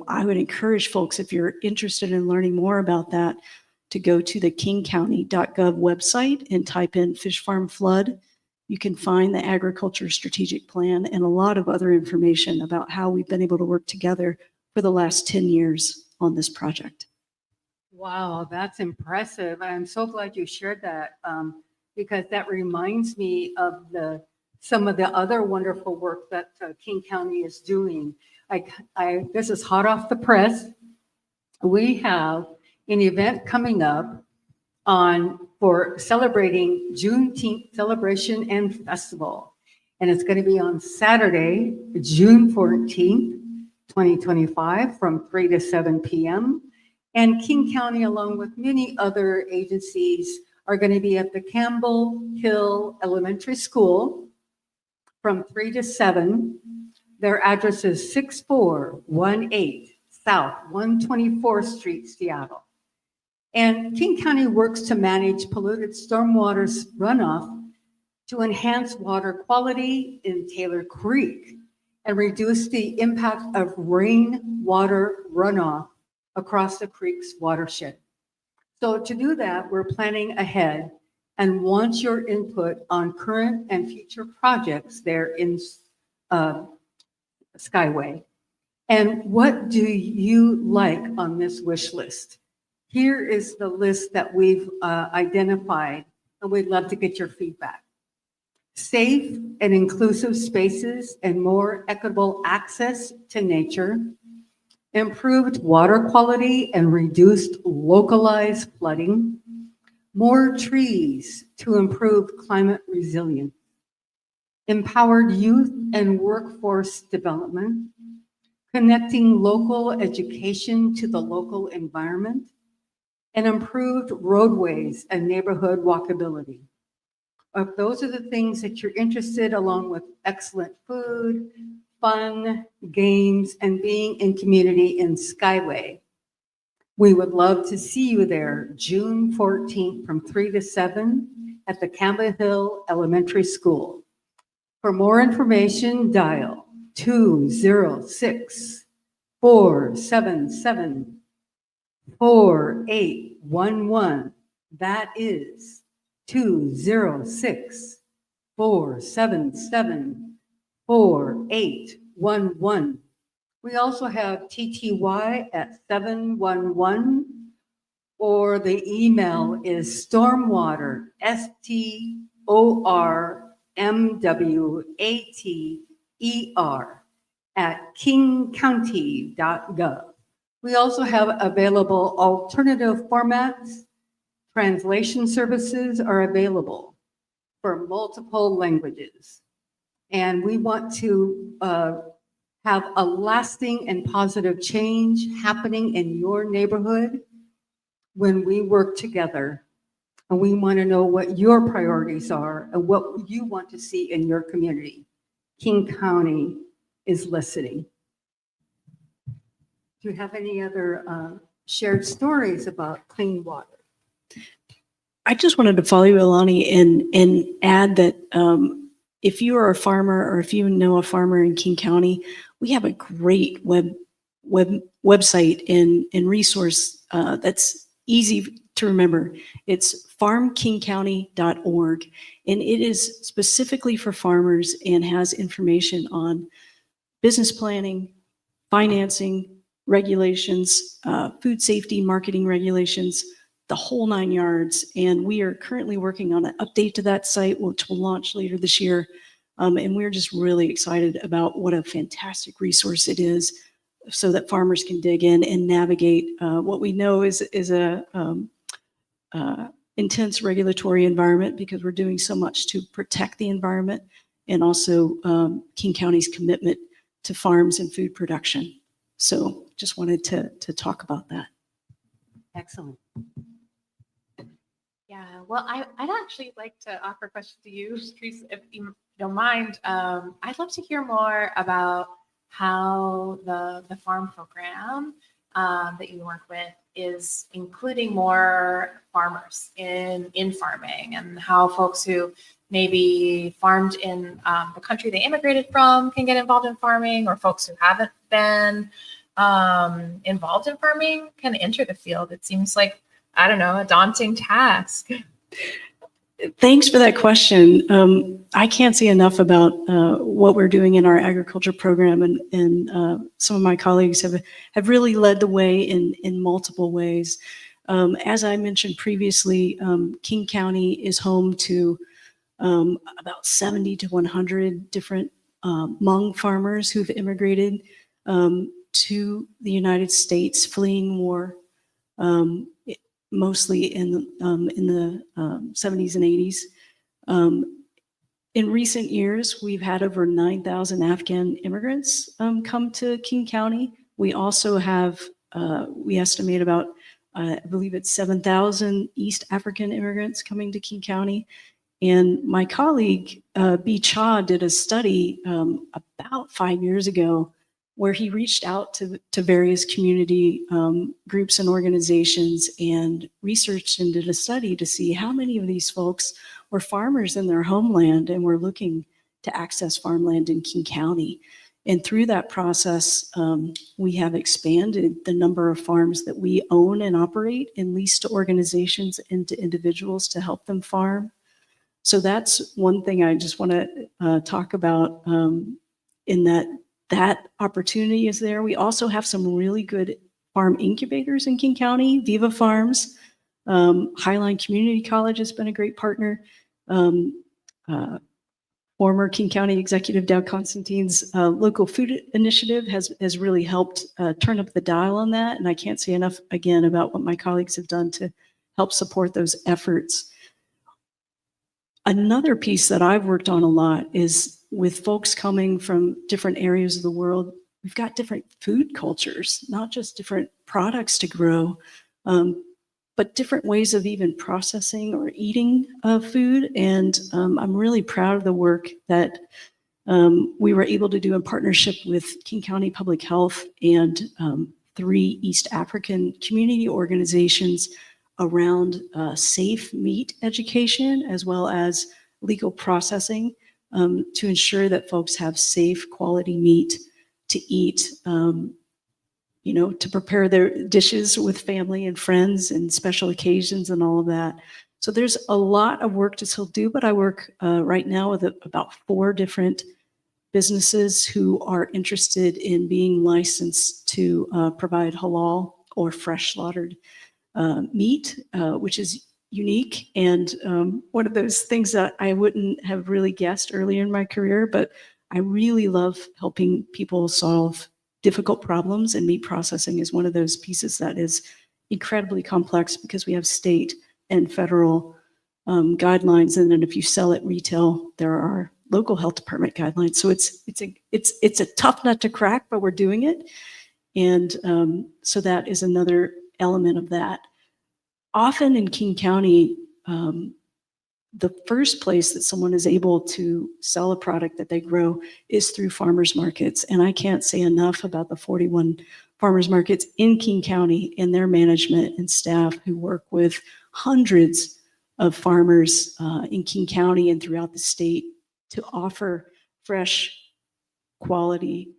I would encourage folks, if you're interested in learning more about that, to go to the kingcounty.gov website and type in Fish Farm Flood. You can find the Agriculture Strategic Plan and a lot of other information about how we've been able to work together for the last 10 years on this project. Wow, that's impressive. I'm so glad you shared that because that reminds me of some of the other wonderful work that King County is doing. This is hot off the press. We have an event coming up for celebrating Juneteenth celebration and festival. And it's going to be on Saturday, June 14th, 2025 from 3 to 7 p.m. And King County, along with many other agencies, are going to be at the Campbell Hill Elementary School from 3 to 7. Their address is 6418 South 124th Street, Seattle. And King County works to manage polluted stormwater runoff to enhance water quality in Taylor Creek and reduce the impact of rainwater runoff across the creek's watershed. So to do that, we're planning ahead and want your input on current and future projects there in Skyway. And what do you like on this wish list? Here is the list that we've identified, and we'd love to get your feedback. Safe and inclusive spaces and more equitable access to nature, improved water quality and reduced localized flooding, more trees to improve climate resilience, empowered youth and workforce development, connecting local education to the local environment, and improved roadways and neighborhood walkability. If those are the things that you're interested, along with excellent food, fun, games, and being in community in Skyway, we would love to see you there June 14th from 3 to 7 at the Campbell Hill Elementary School. For more information, dial 206-477-4811. That is 206-477-4811. We also have TTY at 711, or the email is stormwater, STORMWATER, at kingcounty.gov. We also have available alternative formats. Translation services are available for multiple languages. And we want to have a lasting and positive change happening in your neighborhood when we work together. And we want to know what your priorities are and what you want to see in your community. King County is listening. Do you have any other shared stories about clean water? I just wanted to follow you, Ellany, and add that if you are a farmer or if you know a farmer in King County, we have a great website and resource that's easy to remember. It's farmkingcounty.org, and it is specifically for farmers and has information on business planning, financing, regulations, food safety, marketing regulations, the whole 9 yards. And we are currently working on an update to that site, which will launch later this year. And we're just really excited about what a fantastic resource it is so that farmers can dig in and navigate what we know is a intense regulatory environment, because we're doing so much to protect the environment, and also King County's commitment to farms and food production. So just wanted to talk about that. Excellent. Yeah, well, I'd actually like to offer a question to you, Patrice, if you don't mind. I'd love to hear more about how the farm program that you work with is including more farmers in farming, and how folks who maybe farmed in the country they immigrated from can get involved in farming, or folks who haven't been involved in farming can enter the field. It seems like, I don't know, a daunting task. Thanks for that question. I can't say enough about what we're doing in our agriculture program, and some of my colleagues have really led the way in multiple ways. As I mentioned previously, King County is home to about 70 to 100 different Hmong farmers who've immigrated to the United States fleeing war, mostly in the 70s and 80s. In recent years, we've had over 9,000 Afghan immigrants come to King County. We also have, we estimate about, I believe it's 7,000 East African immigrants coming to King County. And my colleague, B. Cha, did a study about 5 years ago where he reached out to various community groups and organizations and researched and did a study to see how many of these folks were farmers in their homeland and were looking to access farmland in King County. And through that process, we have expanded the number of farms that we own and operate and lease to organizations and to individuals to help them farm. So that's one thing I just want to talk about in that opportunity is there. We also have some really good farm incubators in King County, Viva Farms. Highline Community College has been a great partner. Former King County Executive Dow Constantine's local food initiative has really helped turn up the dial on that. And I can't say enough again about what my colleagues have done to help support those efforts. Another piece that I've worked on a lot is with folks coming from different areas of the world. We've got different food cultures, not just different products to grow, but different ways of even processing or eating food. And I'm really proud of the work that we were able to do in partnership with King County Public Health and 3 East African community organizations around safe meat education, as well as legal processing, to ensure that folks have safe quality meat to eat, to prepare their dishes with family and friends and special occasions and all of that. So there's a lot of work to still do, but I work right now with about 4 different businesses who are interested in being licensed to provide halal or fresh slaughtered meat, which is unique. And one of those things that I wouldn't have really guessed earlier in my career, but I really love helping people solve difficult problems, and meat processing is one of those pieces that is incredibly complex because we have state and federal guidelines, and then if you sell at retail, there are local health department guidelines. So it's a tough nut to crack, but we're doing it, and so that is another element of that. Often in King County, the first place that someone is able to sell a product that they grow is through farmers markets. And I can't say enough about the 41 farmers markets in King County and their management and staff who work with hundreds of farmers in King County and throughout the state to offer fresh quality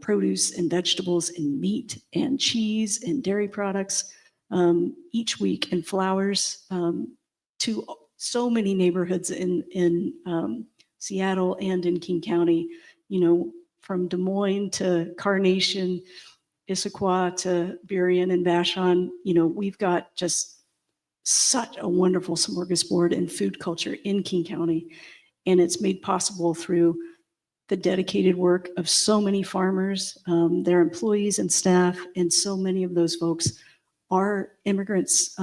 produce and vegetables and meat and cheese and dairy products each week, and flowers to so many neighborhoods in Seattle and in King County, from Des Moines to Carnation, Issaquah to Burien and Vashon. We've got just such a wonderful smorgasbord and food culture in King County, and it's made possible through the dedicated work of so many farmers, their employees and staff, and so many of those folks are immigrants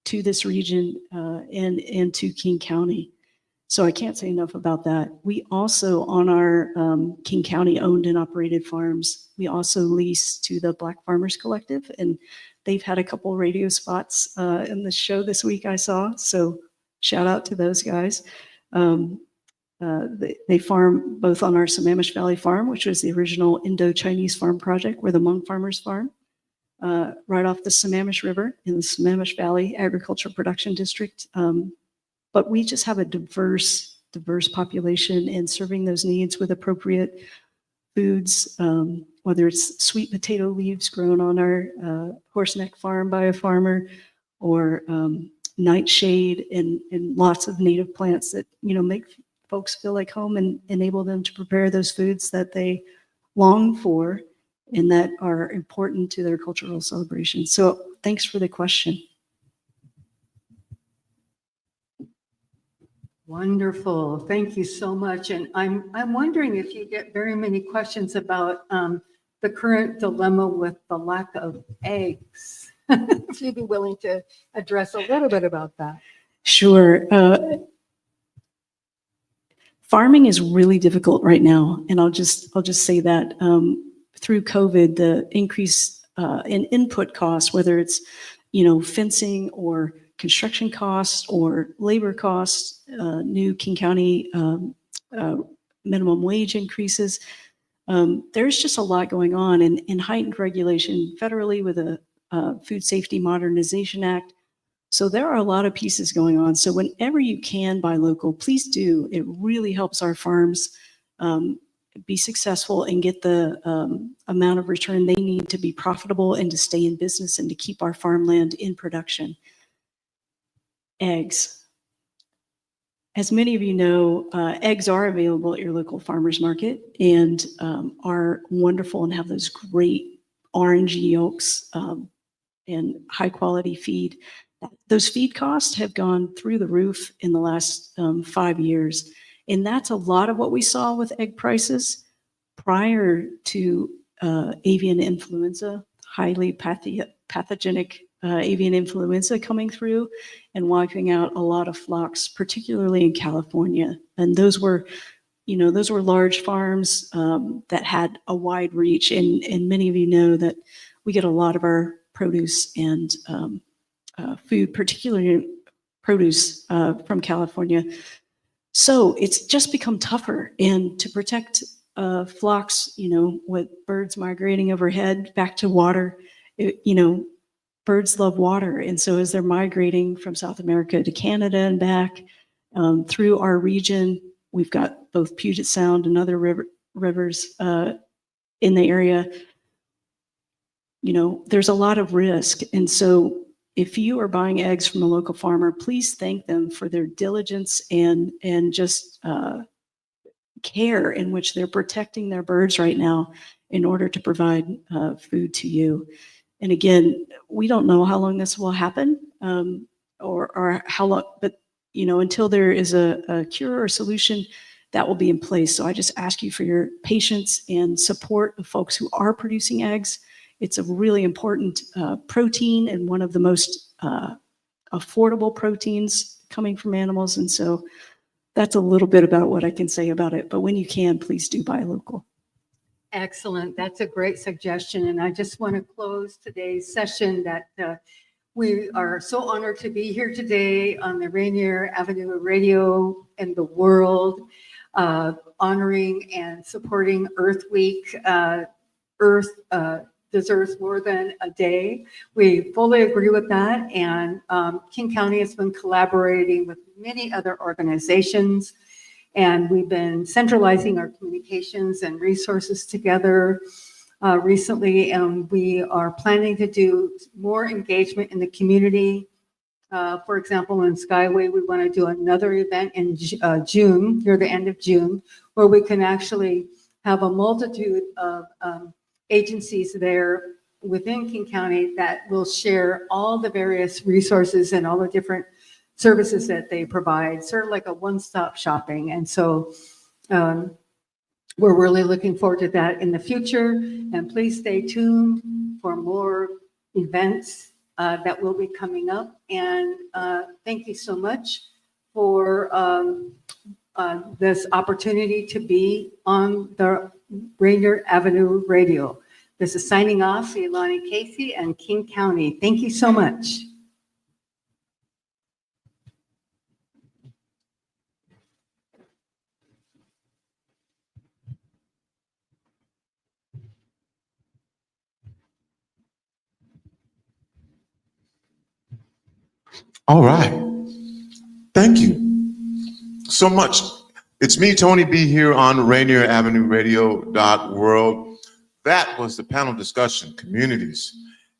to this region and to King County. So I can't say enough about that. We also, on our King County owned and operated farms, we also lease to the Black Farmers Collective, and they've had a couple radio spots in the show this week I saw. So shout out to those guys. They farm both on our Sammamish Valley Farm, which was the original Indo-Chinese farm project where the Hmong farmers farm, right off the Sammamish River in the Sammamish Valley Agricultural Production District. But we just have a diverse population, and serving those needs with appropriate foods, whether it's sweet potato leaves grown on our Horseneck Farm by a farmer, or nightshade and lots of native plants that make folks feel like home and enable them to prepare those foods that they long for and that are important to their cultural celebration. So thanks for the question. Wonderful. Thank you so much. And I'm wondering if you get very many questions about the current dilemma with the lack of eggs. If you'd be willing to address a little bit about that. Sure. Farming is really difficult right now, and I'll just say that through COVID, the increase in input costs, whether it's fencing or construction costs or labor costs, new King County minimum wage increases. There's just a lot going on, and heightened regulation federally with a Food Safety Modernization Act. So there are a lot of pieces going on. So whenever you can buy local, please do. It really helps our farms be successful and get the amount of return they need to be profitable and to stay in business and to keep our farmland in production. Eggs. As many of you know, eggs are available at your local farmer's market and are wonderful and have those great orangey yolks and high quality feed. Those feed costs have gone through the roof in the last 5 years. And that's a lot of what we saw with egg prices prior to avian influenza, highly pathogenic avian influenza coming through and wiping out a lot of flocks, particularly in California. And those were large farms that had a wide reach. And many of you know that we get a lot of our produce and food, particularly produce from California. So it's just become tougher. And to protect flocks, with birds migrating overhead back to water, birds love water. And so as they're migrating from South America to Canada and back through our region, we've got both Puget Sound and other rivers in the area. There's a lot of risk. And so if you are buying eggs from a local farmer, please thank them for their diligence and just care in which they're protecting their birds right now in order to provide food to you. And again, we don't know how long this will happen or how long, but until there is a cure or solution that will be in place. So I just ask you for your patience and support of folks who are producing eggs. It's a really important protein and one of the most affordable proteins coming from animals. And so that's a little bit about what I can say about it. But when you can, please do buy local. Excellent. That's a great suggestion. And I just want to close today's session that we are so honored to be here today on the Rainier Avenue Radio and the world, honoring and supporting Earth Week. Earth deserves more than a day. We fully agree with that. And King County has been collaborating with many other organizations, and we've been centralizing our communications and resources together recently. And we are planning to do more engagement in the community. For example, in Skyway, we want to do another event in June, near the end of June, where we can actually have a multitude of agencies there within King County that will share all the various resources and all the different services that they provide, sort of like a one-stop shopping. And so we're really looking forward to that in the future. And please stay tuned for more events that will be coming up. And thank you so much for this opportunity to be on the Rainier Avenue Radio. This is signing off, Ellany Kayce and King County. Thank you so much. All right. Thank you so much. It's me, Tony B, here on Rainier Avenue Radio.world. That was the panel discussion, communities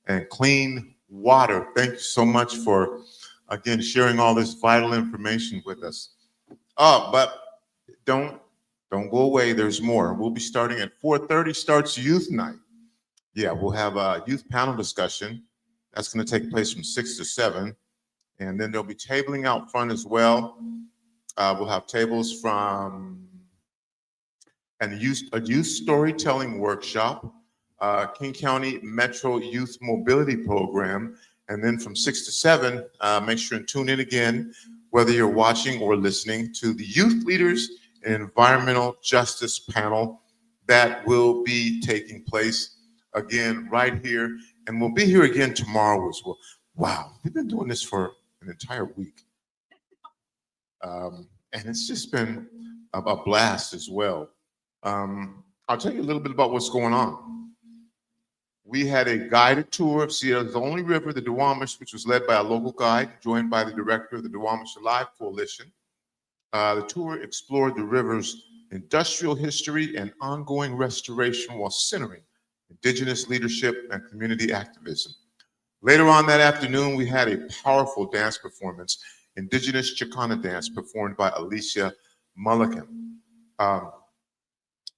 and clean water. Thank you so much for, again, sharing all this vital information with us. But don't go away. There's more. We'll be starting at 4:30 starts youth night. Yeah, we'll have a youth panel discussion. That's going to take place from 6 to 7. And then there'll be tabling out front as well. We'll have tables from a youth storytelling workshop, King County Metro Youth Mobility Program. And then from 6 to 7, make sure and tune in again, whether you're watching or listening, to the Youth Leaders in Environmental Justice panel that will be taking place again right here. And we'll be here again tomorrow as well. Wow, we've been doing this for an entire week. And it's just been a blast as well. I'll tell you a little bit about what's going on. We had a guided tour of Seattle's only river, the Duwamish, which was led by a local guide, joined by the director of the Duwamish Alive Coalition. The tour explored the river's industrial history and ongoing restoration while centering Indigenous leadership and community activism. Later on that afternoon, we had a powerful dance performance, Indigenous Chicana dance, performed by Alicia Mulligan.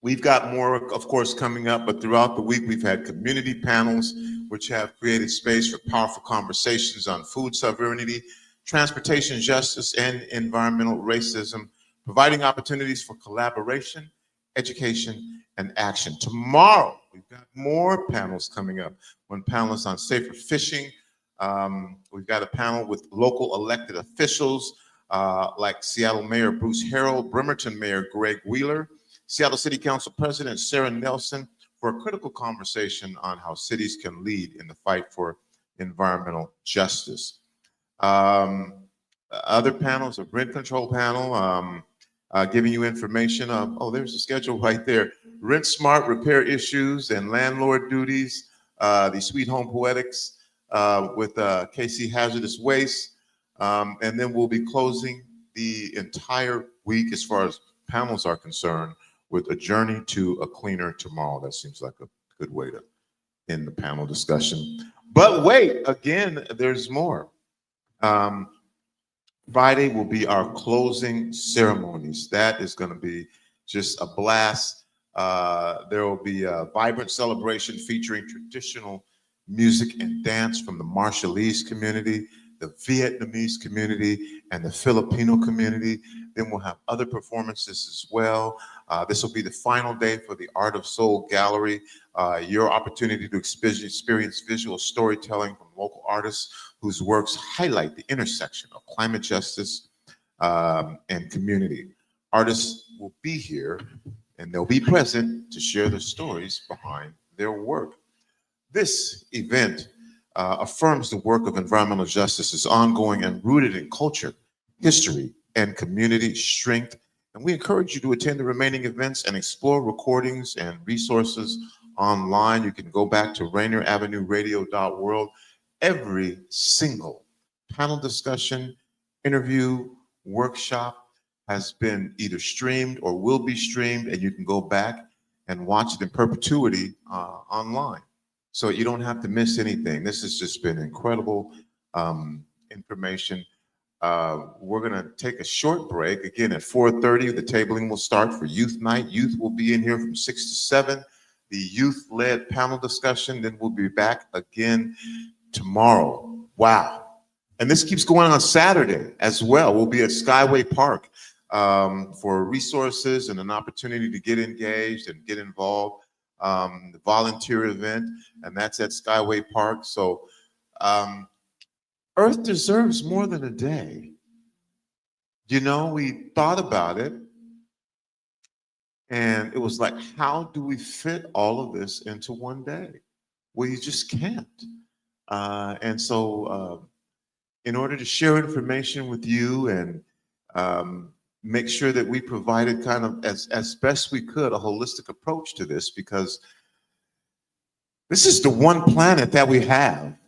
We've got more, of course, coming up, but throughout the week, we've had community panels, which have created space for powerful conversations on food sovereignty, transportation justice, and environmental racism, providing opportunities for collaboration, education, and action. Tomorrow, we've got more panels coming up. One panel is on safer fishing. We've got a panel with local elected officials like Seattle Mayor Bruce Harrell, Bremerton Mayor Greg Wheeler, Seattle City Council President Sarah Nelson, for a critical conversation on how cities can lead in the fight for environmental justice. Other panels, a rent control panel, giving you information of, oh, there's the schedule right there. Rent smart, repair issues and landlord duties, the Sweet Home Poetics with KC Hazardous Waste. And then we'll be closing the entire week as far as panels are concerned with a journey to a cleaner tomorrow. That seems like a good way to end the panel discussion. But wait, again, there's more. Friday will be our closing ceremonies. That is going to be just a blast. There will be a vibrant celebration featuring traditional music and dance from the Marshallese community. the Vietnamese community, and the Filipino community. Then we'll have other performances as well. This will be the final day for the Art of Soul Gallery, your opportunity to experience visual storytelling from local artists whose works highlight the intersection of climate justice and community. Artists will be here and they'll be present to share the stories behind their work. This event affirms the work of environmental justice is ongoing and rooted in culture, history, and community strength. And we encourage you to attend the remaining events and explore recordings and resources online. You can go back to Rainier Avenue Radio.world. Every single panel discussion, interview, workshop has been either streamed or will be streamed, and you can go back and watch it in perpetuity online. So you don't have to miss anything. This has just been incredible information. We're gonna take a short break. Again, at 4:30, the tabling will start for Youth Night. Youth will be in here from 6 to 7. The youth-led panel discussion, then we'll be back again tomorrow. Wow. And this keeps going on Saturday as well. We'll be at Skyway Park for resources and an opportunity to get engaged and get involved. The volunteer event, and that's at Skyway Park. So Earth deserves more than a day. You know, we thought about it, and it was like, how do we fit all of this into one day? Well, you just can't. And so in order to share information with you and make sure that we provided kind of as best we could a holistic approach to this, because this is the one planet that we have.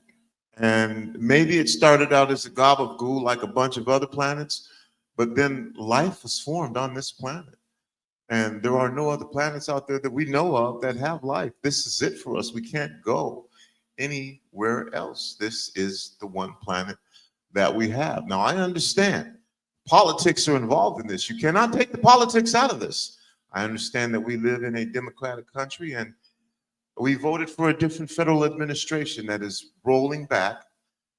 And maybe it started out as a gob of goo like a bunch of other planets, but then life was formed on this planet. And there are no other planets out there that we know of that have life. This is it for us. We can't go anywhere else. This is the one planet that we have. Now, I understand politics are involved in this. You cannot take the politics out of this. I understand that we live in a democratic country and we voted for a different federal administration that is rolling back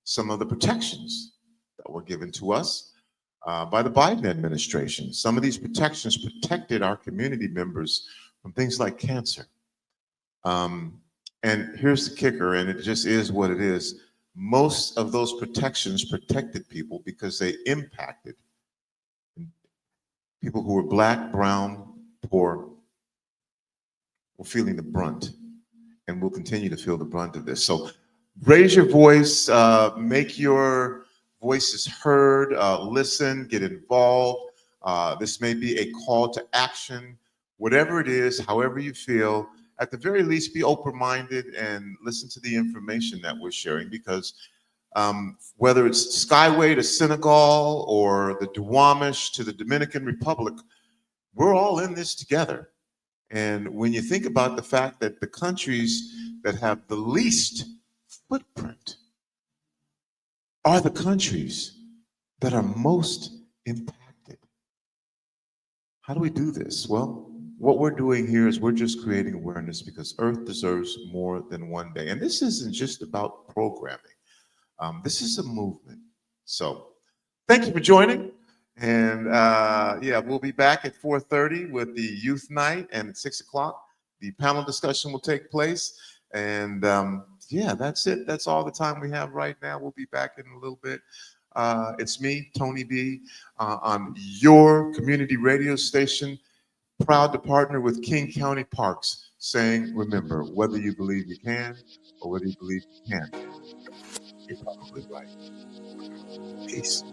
some of the protections that were given to us by the Biden administration. Some of these protections protected our community members from things like cancer. And here's the kicker, and it just is what it is. Most of those protections protected people because they impacted people who were Black, brown, poor, were feeling the brunt and will continue to feel the brunt of this. So raise your voice, make your voices heard, listen, get involved. This may be a call to action. Whatever it is, however you feel, at the very least be open-minded and listen to the information that we're sharing, because whether it's Skyway to Senegal or the Duwamish to the Dominican Republic, we're all in this together. And when you think about the fact that the countries that have the least footprint are the countries that are most impacted. How do we do this? Well, what we're doing here is we're just creating awareness, because Earth deserves more than one day. And this isn't just about programming. This is a movement. So thank you for joining. And yeah, we'll be back at 4:30 with the youth night, and at 6 o'clock, the panel discussion will take place. And yeah, that's it. That's all the time we have right now. We'll be back in a little bit. It's me, Tony B, on your community radio station, proud to partner with King County Parks, saying, remember, whether you believe you can or whether you believe you can't, you're probably right. Peace.